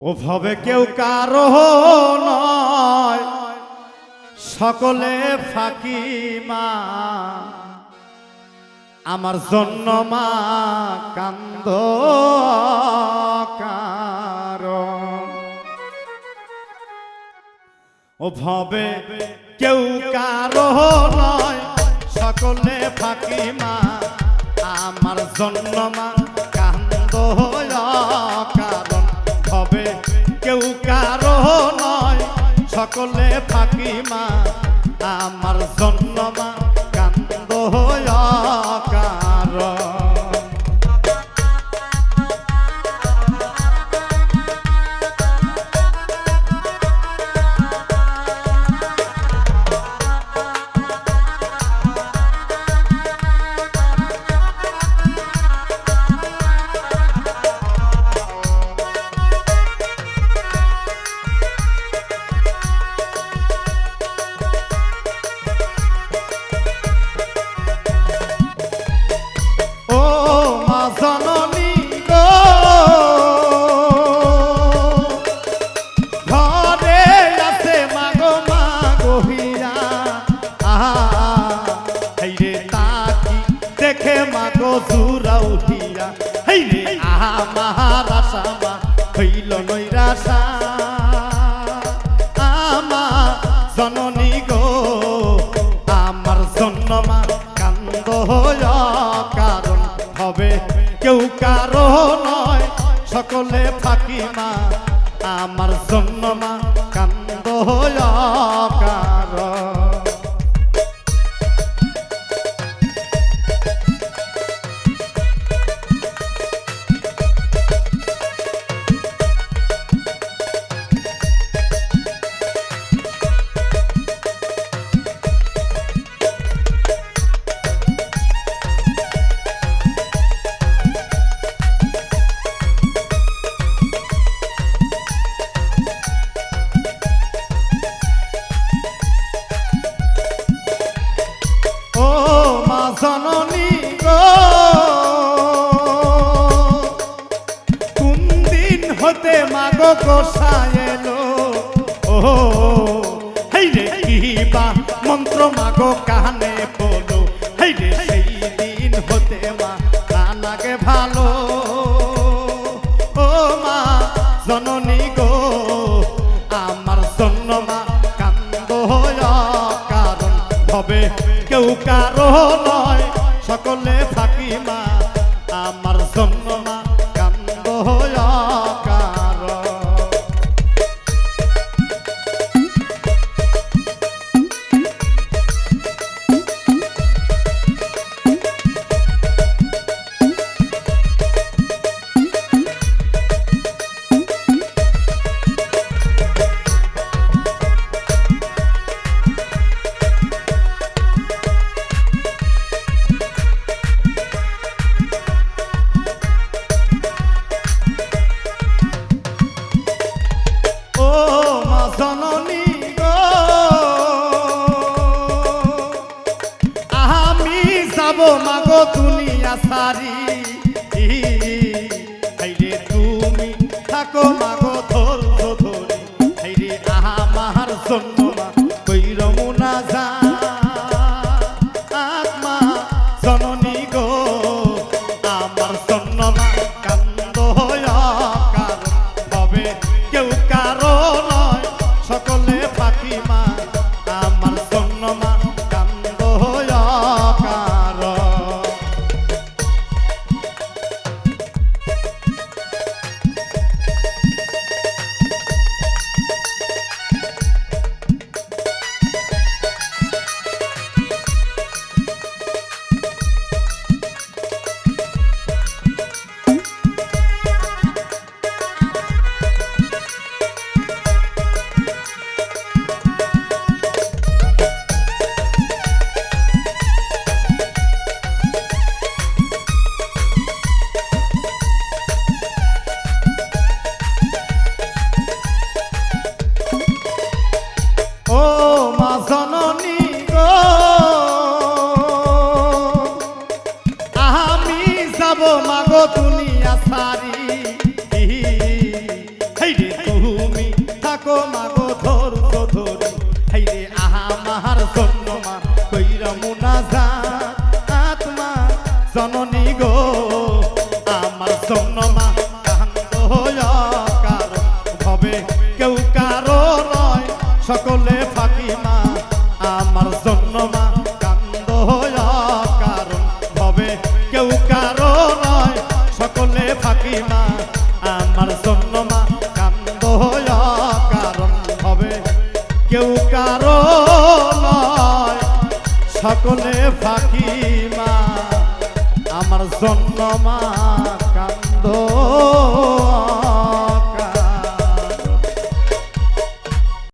ওভাবে কেউ কারো নয়, সকলে ফাঁকি মা, আমার জন্য মা কান্দ কারণ। ওভাবে কেউ কারো নয়, সকলে ফাঁকি মা, আমার জন্য মা কান্দ কারণ। হবে কেউ কারো নয়, সকলে ফাঁকি মা, আমার জন্য মা কান্দ কারণ। জুরা উঠিয়া হেইরে আমার আশা মা হইল নৈরাশা, আমার জননী গো আমার জন্য মা কান্দ কারণ। হবে কেউ কারো নয়, সকলে ফাঁকি মা, আমার জন্য মা কান্দ কারণ। জননী গো কোন দিন হতে মাগো গোসাই এলো, ও হেইরে কিবা মন্ত্র মাগো কানে বলো, হেইরে সেই দিন হতে মা না লাগে ভালো। ও মা জননী গো আমার জন্য মা কান্দ কারণ। হবে কেউ কারো নয়, সকলে ফাঁকি মা, আমার জন্য মা কান্দ কারণ। জননী গো আমি যাব মাগো দুনিয়া সারি, হেইরে তুমি থাকো মাগো ধৈর্য ধরে, হেইরে আমার জন্য মা কইর মুনাজাত, মা জননী গো আমার জন্য মা কান্দ কারণ। হবে কেউ কারো নয়, সকলে ফাঁকি মা, আমার জন্য মা কান্দ কারণ। থাকো মাগো ধৈর্য ধরে হাইরে আমার জন্য মা কইরা মুনাজাত আত্মা জননী গো আমার জন্য মা কান্দ কারণ ভবে কেউ কারো নয় সকলে ফাঁকি মা আমার জন্য মা কান্দ কারণ ভবে কেউ কারো নয় সকলে ফাঁকি মা আমার জন্য মা কান্দ কারণ হবে কেউ কারো নয় সকলে ফাঁকি মা আমার জন্য মা